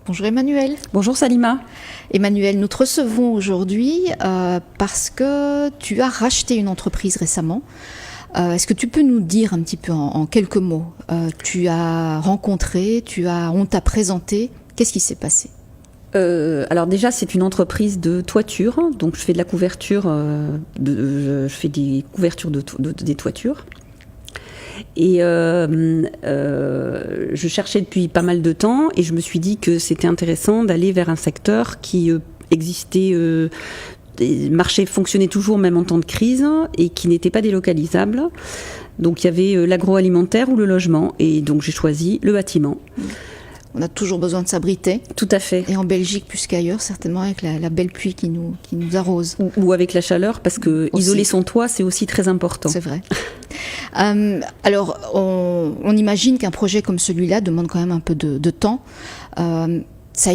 Bonjour Emmanuel. Bonjour Salima. Emmanuel, nous te recevons aujourd'hui parce que tu as racheté une entreprise récemment. Est-ce que tu peux nous dire un petit peu en quelques mots, tu as rencontré, on t'a présenté, qu'est-ce qui s'est passé ? Alors déjà, c'est une entreprise de toiture, donc je fais de la couverture, je fais des couvertures des toitures. Et je cherchais depuis pas mal de temps et je me suis dit que c'était intéressant d'aller vers un secteur qui existait, les marchés fonctionnaient toujours même en temps de crise et qui n'était pas délocalisable. Donc il y avait l'agroalimentaire ou le logement et donc j'ai choisi le bâtiment. On a toujours besoin de s'abriter. Tout à fait. Et en Belgique plus qu'ailleurs, certainement avec la belle pluie qui nous arrose. Ou avec la chaleur, parce que isoler son toit, c'est aussi très important. C'est vrai. Alors, on imagine qu'un projet comme celui-là demande quand même un peu de temps. Ça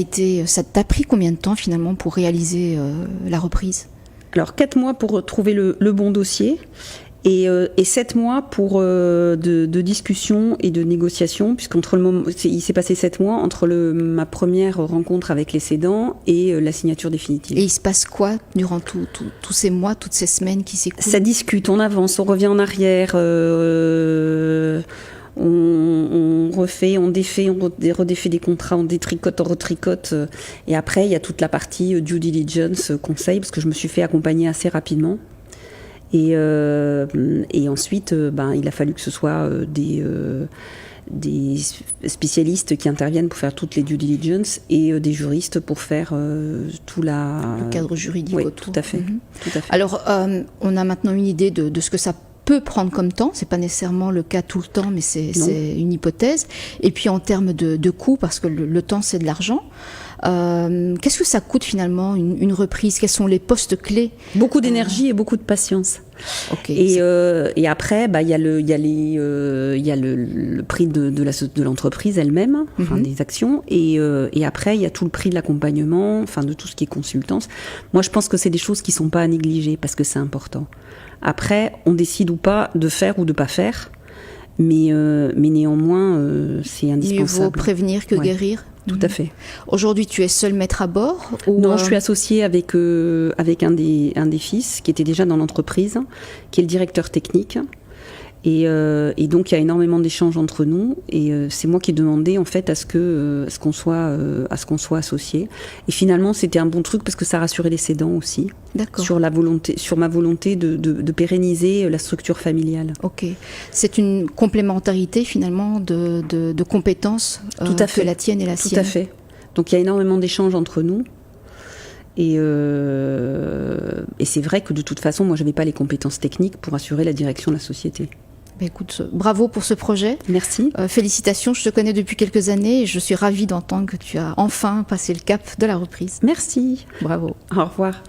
t'a pris combien de temps finalement pour réaliser la reprise ? Alors 4 mois pour trouver le bon dossier. Et 7 mois pour de discussions et de négociations, puisqu'entre le moment, il s'est passé 7 mois entre ma première rencontre avec les cédants et la signature définitive. Et il se passe quoi durant tous ces mois, toutes ces semaines qui s'écoulent ? Ça discute, on avance, on revient en arrière, on refait, on défait, on redéfait des contrats, on détricote, on retricote. Et après, il y a toute la partie due diligence, conseil, parce que je me suis fait accompagner assez rapidement. Et ensuite, il a fallu que ce soit des spécialistes qui interviennent pour faire toutes les due diligence et des juristes pour faire tout le cadre juridique oui, autour. Tout à fait. Alors, on a maintenant une idée de ce que ça peut prendre comme temps. C'est pas nécessairement le cas tout le temps, mais c'est une hypothèse. Et puis en termes de coûts, parce que le temps c'est de l'argent. Qu'est-ce que ça coûte finalement une reprise ? Quels sont les postes clés ? Beaucoup d'énergie et beaucoup de patience. Okay, et après, il y a le prix de l'entreprise elle-même, des actions, et après il y a tout le prix de l'accompagnement, de tout ce qui est consultance. Moi, je pense que c'est des choses qui sont pas à négliger parce que c'est important. Après, on décide ou pas de faire ou de pas faire, mais néanmoins, c'est indispensable. Mieux vaut prévenir que guérir. Tout à fait. Aujourd'hui, tu es seule maître à bord Non, je suis associée avec un des fils qui était déjà dans l'entreprise, qui est le directeur technique. Et donc, il y a énormément d'échanges entre nous. Et c'est moi qui ai demandé, en fait, à ce qu'on soit associés. Et finalement, c'était un bon truc parce que ça rassurait les cédants aussi. D'accord. Sur ma volonté de pérenniser la structure familiale. Ok. C'est une complémentarité, finalement, de compétences Tout à fait. que la tienne et la sienne. Tout à fait. Donc, il y a énormément d'échanges entre nous. Et c'est vrai que de toute façon, moi, je n'avais pas les compétences techniques pour assurer la direction de la société. Écoute, bravo pour ce projet. Merci. Félicitations, je te connais depuis quelques années et je suis ravie d'entendre que tu as enfin passé le cap de la reprise. Merci. Bravo. Au revoir.